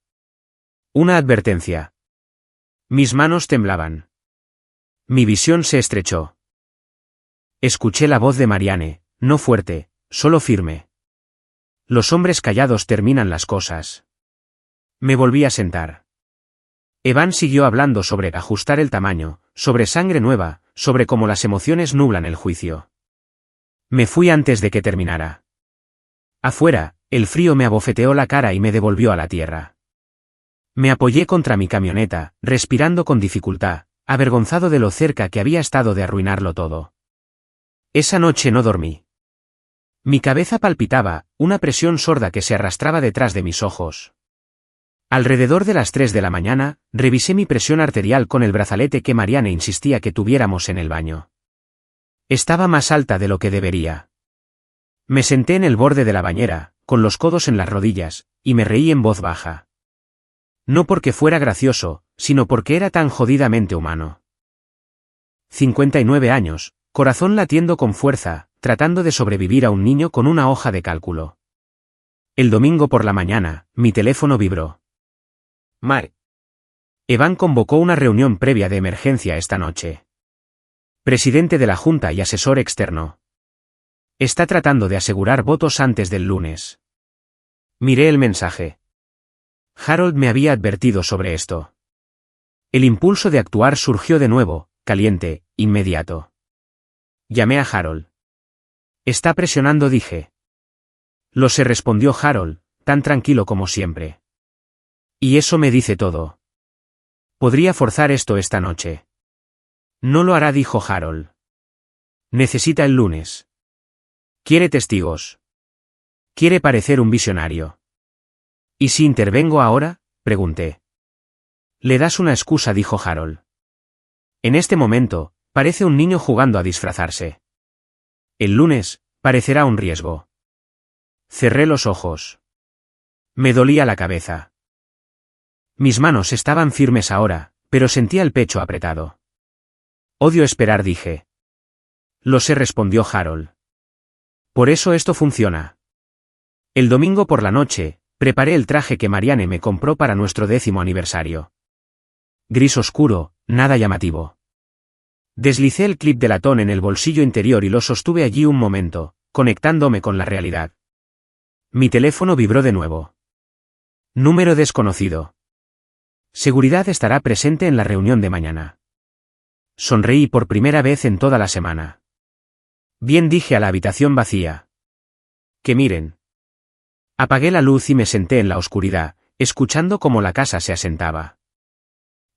Una advertencia. Mis manos temblaban. Mi visión se estrechó. Escuché la voz de Marianne, no fuerte, solo firme. Los hombres callados terminan las cosas. Me volví a sentar. Evan siguió hablando sobre ajustar el tamaño, sobre sangre nueva, sobre cómo las emociones nublan el juicio. Me fui antes de que terminara. Afuera, el frío me abofeteó la cara y me devolvió a la tierra. Me apoyé contra mi camioneta, respirando con dificultad, avergonzado de lo cerca que había estado de arruinarlo todo. Esa noche no dormí. Mi cabeza palpitaba, una presión sorda que se arrastraba detrás de mis ojos. Alrededor de las 3 de la mañana, revisé mi presión arterial con el brazalete que Marianne insistía que tuviéramos en el baño. Estaba más alta de lo que debería. Me senté en el borde de la bañera, con los codos en las rodillas, y me reí en voz baja. No porque fuera gracioso, sino porque era tan jodidamente humano. 59 años, corazón latiendo con fuerza, tratando de sobrevivir a un niño con una hoja de cálculo. El domingo por la mañana, mi teléfono vibró. Mar. Evan convocó una reunión previa de emergencia esta noche. Presidente de la Junta y asesor externo. Está tratando de asegurar votos antes del lunes. Miré el mensaje. Harold me había advertido sobre esto. El impulso de actuar surgió de nuevo, caliente, inmediato. Llamé a Harold. Está presionando, dije. Lo sé, respondió Harold, tan tranquilo como siempre. Y eso me dice todo. Podría forzar esto esta noche. No lo hará, dijo Harold. Necesita el lunes. Quiere testigos. Quiere parecer un visionario. ¿Y si intervengo ahora?, pregunté. Le das una excusa, dijo Harold. En este momento, parece un niño jugando a disfrazarse. El lunes, parecerá un riesgo. Cerré los ojos. Me dolía la cabeza. Mis manos estaban firmes ahora, pero sentía el pecho apretado. Odio esperar, dije. Lo sé, respondió Harold. Por eso esto funciona. El domingo por la noche, preparé el traje que Marianne me compró para nuestro 10º aniversario. Gris oscuro, nada llamativo. Deslicé el clip de latón en el bolsillo interior y lo sostuve allí un momento, conectándome con la realidad. Mi teléfono vibró de nuevo. Número desconocido. Seguridad estará presente en la reunión de mañana. Sonreí por primera vez en toda la semana. Bien, dije a la habitación vacía. Que miren. Apagué la luz y me senté en la oscuridad, escuchando cómo la casa se asentaba.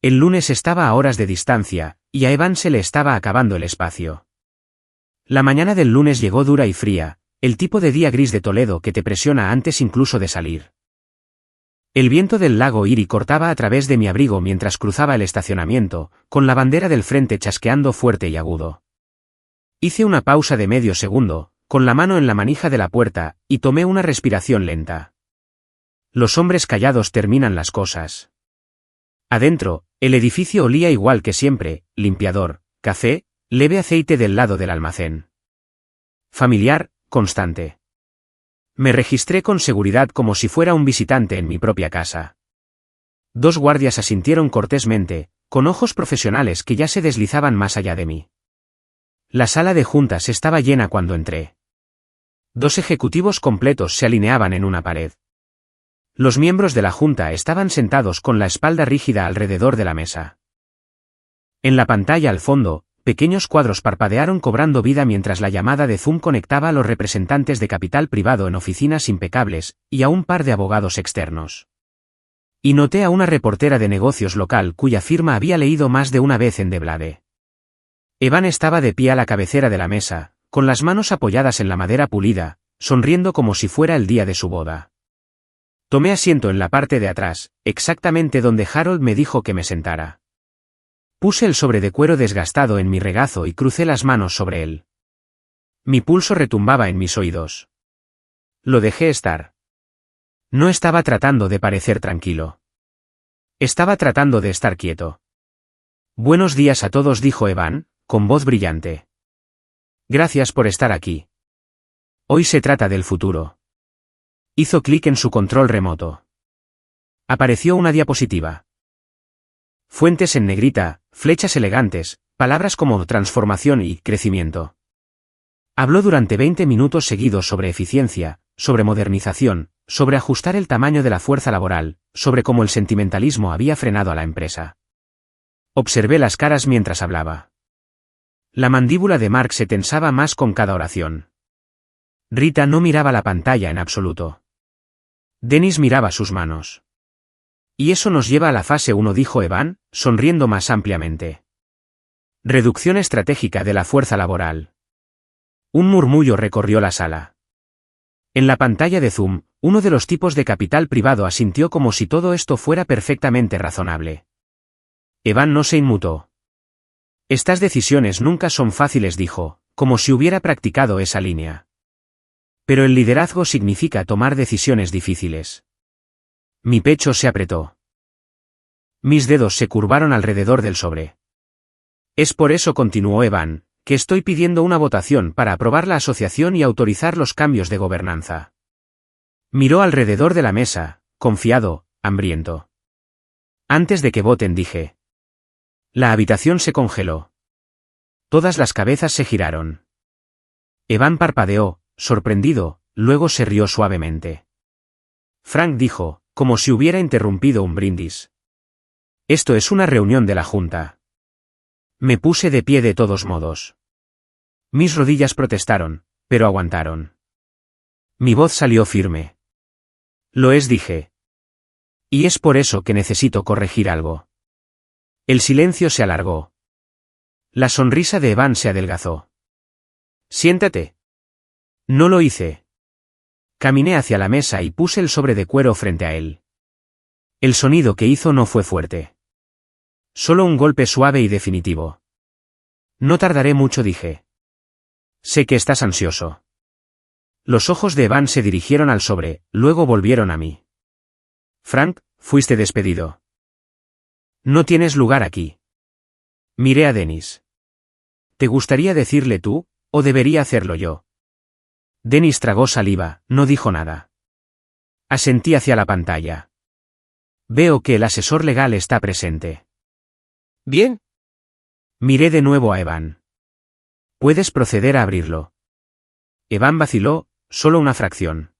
El lunes estaba a horas de distancia, y a Evan se le estaba acabando el espacio. La mañana del lunes llegó dura y fría, el tipo de día gris de Toledo que te presiona antes incluso de salir. El viento del lago Erie cortaba a través de mi abrigo mientras cruzaba el estacionamiento, con la bandera del frente chasqueando fuerte y agudo. Hice una pausa de medio segundo, con la mano en la manija de la puerta, y tomé una respiración lenta. Los hombres callados terminan las cosas. Adentro, el edificio olía igual que siempre, limpiador, café, leve aceite del lado del almacén. Familiar, constante. Me registré con seguridad como si fuera un visitante en mi propia casa. 2 guardias asintieron cortésmente, con ojos profesionales que ya se deslizaban más allá de mí. La sala de juntas estaba llena cuando entré. 2 ejecutivos completos se alineaban en una pared. Los miembros de la junta estaban sentados con la espalda rígida alrededor de la mesa. En la pantalla al fondo, pequeños cuadros parpadearon cobrando vida mientras la llamada de Zoom conectaba a los representantes de capital privado en oficinas impecables, y a un par de abogados externos. Y noté a una reportera de negocios local cuya firma había leído más de una vez en The Blade. Evan estaba de pie a la cabecera de la mesa, con las manos apoyadas en la madera pulida, sonriendo como si fuera el día de su boda. Tomé asiento en la parte de atrás, exactamente donde Harold me dijo que me sentara. Puse el sobre de cuero desgastado en mi regazo y crucé las manos sobre él. Mi pulso retumbaba en mis oídos. Lo dejé estar. No estaba tratando de parecer tranquilo. Estaba tratando de estar quieto. Buenos días a todos, dijo Evan, con voz brillante. Gracias por estar aquí. Hoy se trata del futuro. Hizo clic en su control remoto. Apareció una diapositiva. Fuentes en negrita, flechas elegantes, palabras como transformación y crecimiento. Habló durante 20 minutos seguidos sobre eficiencia, sobre modernización, sobre ajustar el tamaño de la fuerza laboral, sobre cómo el sentimentalismo había frenado a la empresa. Observé las caras mientras hablaba. La mandíbula de Mark se tensaba más con cada oración. Rita no miraba la pantalla en absoluto. Dennis miraba sus manos. Y eso nos lleva a la fase 1, dijo Evan, sonriendo más ampliamente. Reducción estratégica de la fuerza laboral. Un murmullo recorrió la sala. En la pantalla de Zoom, uno de los tipos de capital privado asintió como si todo esto fuera perfectamente razonable. Evan no se inmutó. Estas decisiones nunca son fáciles, dijo, como si hubiera practicado esa línea. Pero el liderazgo significa tomar decisiones difíciles. Mi pecho se apretó. Mis dedos se curvaron alrededor del sobre. Es por eso, continuó Evan, que estoy pidiendo una votación para aprobar la asociación y autorizar los cambios de gobernanza. Miró alrededor de la mesa, confiado, hambriento. Antes de que voten, dije. La habitación se congeló. Todas las cabezas se giraron. Evan parpadeó, sorprendido, luego se rió suavemente. Frank dijo, como si hubiera interrumpido un brindis. Esto es una reunión de la Junta. Me puse de pie de todos modos. Mis rodillas protestaron, pero aguantaron. Mi voz salió firme. Lo es, dije. Y es por eso que necesito corregir algo. El silencio se alargó. La sonrisa de Evan se adelgazó. Siéntate. No lo hice. Caminé hacia la mesa y puse el sobre de cuero frente a él. El sonido que hizo no fue fuerte. Solo un golpe suave y definitivo. No tardaré mucho, dije. Sé que estás ansioso. Los ojos de Evan se dirigieron al sobre, luego volvieron a mí. Frank, fuiste despedido. No tienes lugar aquí. Miré a Dennis. ¿Te gustaría decirle tú, o debería hacerlo yo? Dennis tragó saliva, no dijo nada. Asentí hacia la pantalla. Veo que el asesor legal está presente. Bien. Miré de nuevo a Evan. Puedes proceder a abrirlo. Evan vaciló, solo una fracción.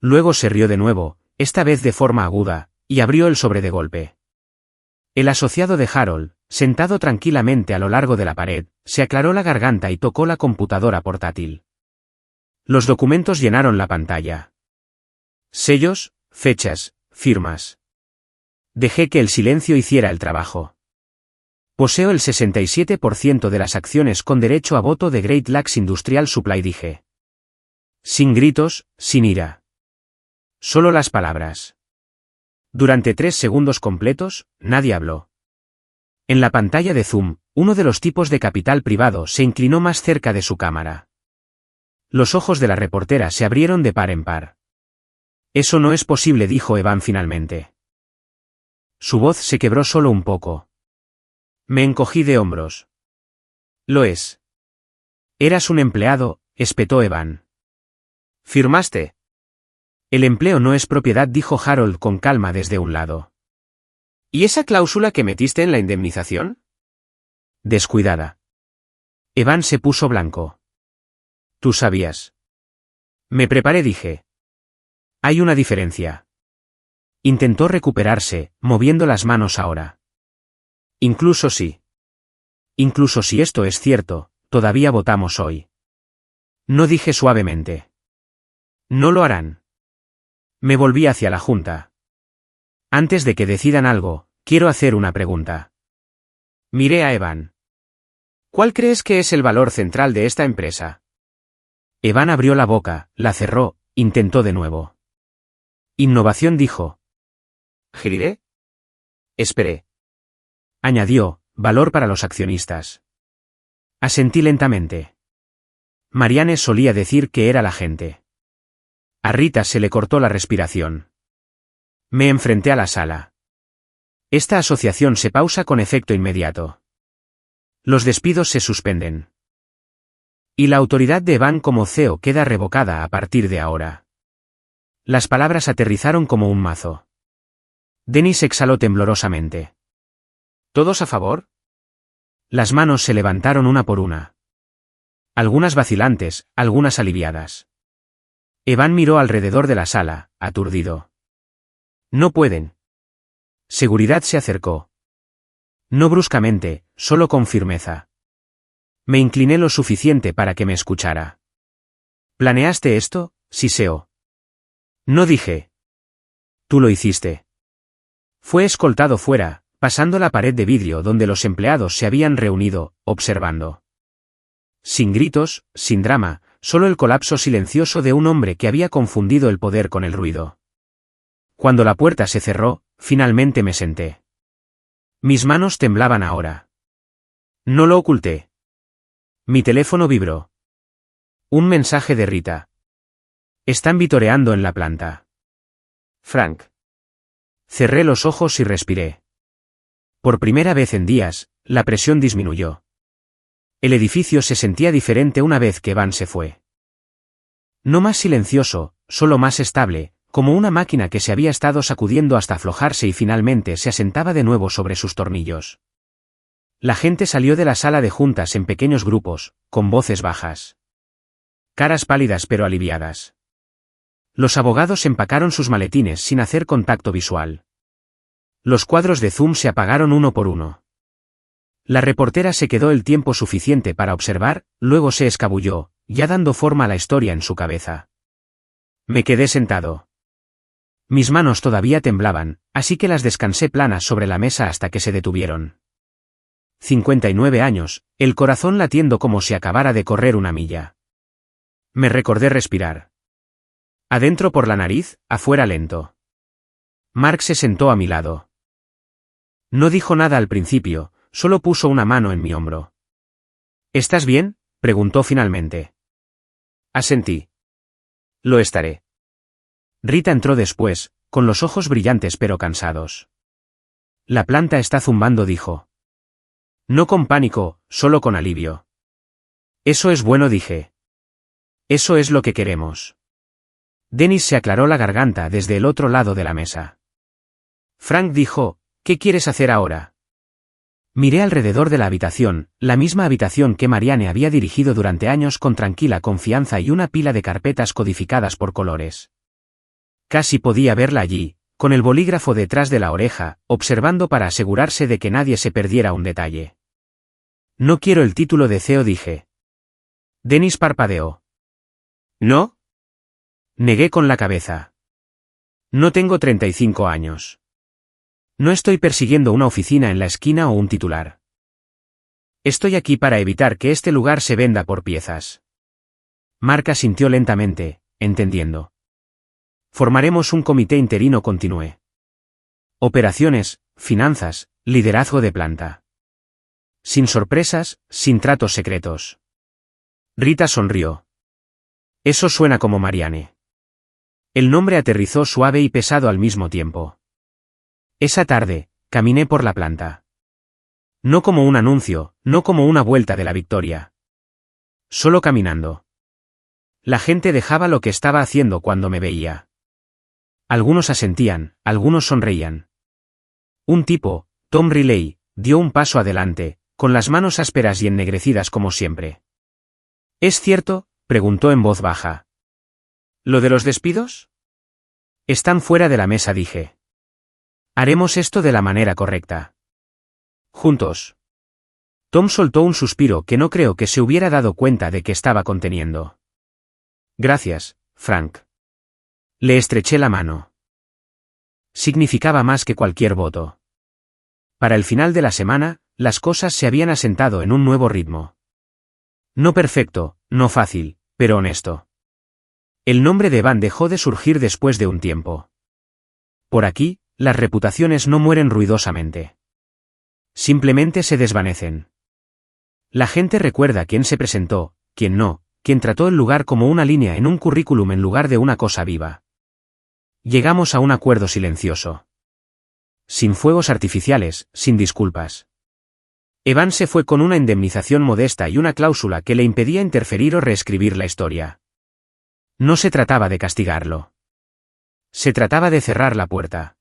Luego se rió de nuevo, esta vez de forma aguda, y abrió el sobre de golpe. El asociado de Harold, sentado tranquilamente a lo largo de la pared, se aclaró la garganta y tocó la computadora portátil. Los documentos llenaron la pantalla. Sellos, fechas, firmas. Dejé que el silencio hiciera el trabajo. Poseo el 67% de las acciones con derecho a voto de Great Lakes Industrial Supply, dije. Sin gritos, sin ira. Solo las palabras. Durante 3 segundos completos, nadie habló. En la pantalla de Zoom, uno de los tipos de capital privado se inclinó más cerca de su cámara. Los ojos de la reportera se abrieron de par en par. Eso no es posible, dijo Evan finalmente. Su voz se quebró solo un poco. Me encogí de hombros. Lo es. Eras un empleado, espetó Evan. ¿Firmaste? El empleo no es propiedad, dijo Harold con calma desde un lado. ¿Y esa cláusula que metiste en la indemnización? Descuidada. Evan se puso blanco. Tú sabías. Me preparé, dije. Hay una diferencia. Intentó recuperarse, moviendo las manos ahora. Incluso si. Incluso si esto es cierto, todavía votamos hoy. No, dije suavemente. No lo harán. Me volví hacia la junta. Antes de que decidan algo, quiero hacer una pregunta. Miré a Evan. ¿Cuál crees que es el valor central de esta empresa? Evan abrió la boca, la cerró, intentó de nuevo. Innovación, dijo. ¿Giré? Esperé. Añadió, valor para los accionistas. Asentí lentamente. Marianne solía decir que era la gente. A Rita se le cortó la respiración. Me enfrenté a la sala. Esta asociación se pausa con efecto inmediato. Los despidos se suspenden. Y la autoridad de Evan como CEO queda revocada a partir de ahora. Las palabras aterrizaron como un mazo. Dennis exhaló temblorosamente. ¿Todos a favor? Las manos se levantaron una por una. Algunas vacilantes, algunas aliviadas. Evan miró alrededor de la sala, aturdido. No pueden. Seguridad se acercó. No bruscamente, solo con firmeza. Me incliné lo suficiente para que me escuchara. ¿Planeaste esto, Siseo? No, dije. Tú lo hiciste. Fue escoltado fuera, pasando la pared de vidrio donde los empleados se habían reunido, observando. Sin gritos, sin drama, solo el colapso silencioso de un hombre que había confundido el poder con el ruido. Cuando la puerta se cerró, finalmente me senté. Mis manos temblaban ahora. No lo oculté. Mi teléfono vibró. Un mensaje de Rita. Están vitoreando en la planta. Frank. Cerré los ojos y respiré. Por primera vez en días, la presión disminuyó. El edificio se sentía diferente una vez que Van se fue. No más silencioso, solo más estable, como una máquina que se había estado sacudiendo hasta aflojarse y finalmente se asentaba de nuevo sobre sus tornillos. La gente salió de la sala de juntas en pequeños grupos, con voces bajas. Caras pálidas pero aliviadas. Los abogados empacaron sus maletines sin hacer contacto visual. Los cuadros de Zoom se apagaron uno por uno. La reportera se quedó el tiempo suficiente para observar, luego se escabulló, ya dando forma a la historia en su cabeza. Me quedé sentado. Mis manos todavía temblaban, así que las descansé planas sobre la mesa hasta que se detuvieron. 59 años, el corazón latiendo como si acabara de correr una milla. Me recordé respirar. Adentro por la nariz, afuera lento. Mark se sentó a mi lado. No dijo nada al principio, solo puso una mano en mi hombro. ¿Estás bien?, preguntó finalmente. Asentí. Lo estaré. Rita entró después, con los ojos brillantes pero cansados. La planta está zumbando, dijo. No con pánico, solo con alivio. Eso es bueno, dije. Eso es lo que queremos. Dennis se aclaró la garganta desde el otro lado de la mesa. Frank dijo, ¿qué quieres hacer ahora? Miré alrededor de la habitación, la misma habitación que Marianne había dirigido durante años con tranquila confianza y una pila de carpetas codificadas por colores. Casi podía verla allí, con el bolígrafo detrás de la oreja, observando para asegurarse de que nadie se perdiera un detalle. No quiero el título de CEO, dije. Dennis parpadeó. ¿No? Negué con la cabeza. No tengo 35 años. No estoy persiguiendo una oficina en la esquina o un titular. Estoy aquí para evitar que este lugar se venda por piezas. Mark asintió lentamente, entendiendo. Formaremos un comité interino, continué. Operaciones, finanzas, liderazgo de planta. Sin sorpresas, sin tratos secretos. Rita sonrió. Eso suena como Marianne. El nombre aterrizó suave y pesado al mismo tiempo. Esa tarde, caminé por la planta. No como un anuncio, no como una vuelta de la victoria. Solo caminando. La gente dejaba lo que estaba haciendo cuando me veía. Algunos asentían, algunos sonreían. Un tipo, Tom Riley, dio un paso adelante, con las manos ásperas y ennegrecidas como siempre. ¿Es cierto?, preguntó en voz baja. ¿Lo de los despidos? Están fuera de la mesa, dije. Haremos esto de la manera correcta. Juntos. Tom soltó un suspiro que no creo que se hubiera dado cuenta de que estaba conteniendo. Gracias, Frank. Le estreché la mano. Significaba más que cualquier voto. Para el final de la semana, las cosas se habían asentado en un nuevo ritmo. No perfecto, no fácil, pero honesto. El nombre de Van dejó de surgir después de un tiempo. Por aquí, las reputaciones no mueren ruidosamente. Simplemente se desvanecen. La gente recuerda quién se presentó, quién no, quién trató el lugar como una línea en un currículum en lugar de una cosa viva. Llegamos a un acuerdo silencioso. Sin fuegos artificiales, sin disculpas. Evan se fue con una indemnización modesta y una cláusula que le impedía interferir o reescribir la historia. No se trataba de castigarlo. Se trataba de cerrar la puerta.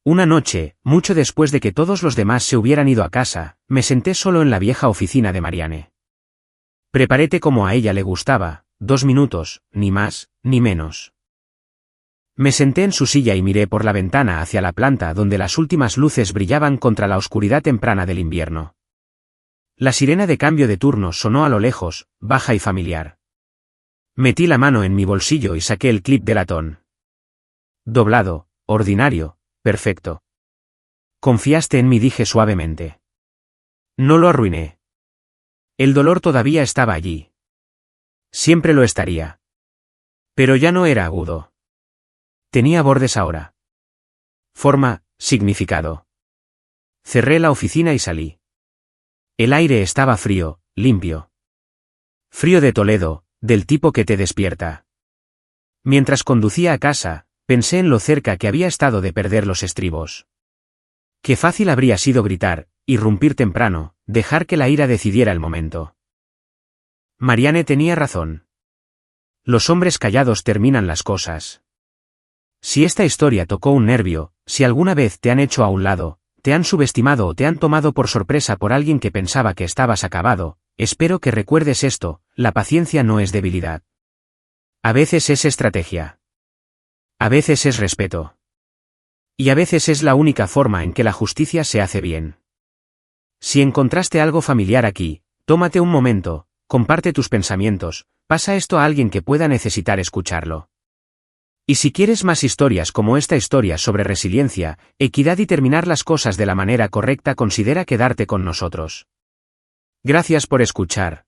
Una noche, mucho después de que todos los demás se hubieran ido a casa, me senté solo en la vieja oficina de Marianne. Preparé té como a ella le gustaba, 2 minutos, ni más, ni menos. Me senté en su silla y miré por la ventana hacia la planta donde las últimas luces brillaban contra la oscuridad temprana del invierno. La sirena de cambio de turno sonó a lo lejos, baja y familiar. Metí la mano en mi bolsillo y saqué el clip de latón. Doblado, ordinario, perfecto. Confiaste en mí, dije suavemente. No lo arruiné. El dolor todavía estaba allí. Siempre lo estaría. Pero ya no era agudo. Tenía bordes ahora. Forma, significado. Cerré la oficina y salí. El aire estaba frío, limpio. Frío de Toledo, del tipo que te despierta. Mientras conducía a casa, pensé en lo cerca que había estado de perder los estribos. Qué fácil habría sido gritar, irrumpir temprano, dejar que la ira decidiera el momento. Marianne tenía razón. Los hombres callados terminan las cosas. Si esta historia tocó un nervio, si alguna vez te han hecho a un lado, te han subestimado o te han tomado por sorpresa por alguien que pensaba que estabas acabado, espero que recuerdes esto: la paciencia no es debilidad. A veces es estrategia. A veces es respeto. Y a veces es la única forma en que la justicia se hace bien. Si encontraste algo familiar aquí, tómate un momento, comparte tus pensamientos, pasa esto a alguien que pueda necesitar escucharlo. Y si quieres más historias como esta historia sobre resiliencia, equidad y terminar las cosas de la manera correcta, considera quedarte con nosotros. Gracias por escuchar.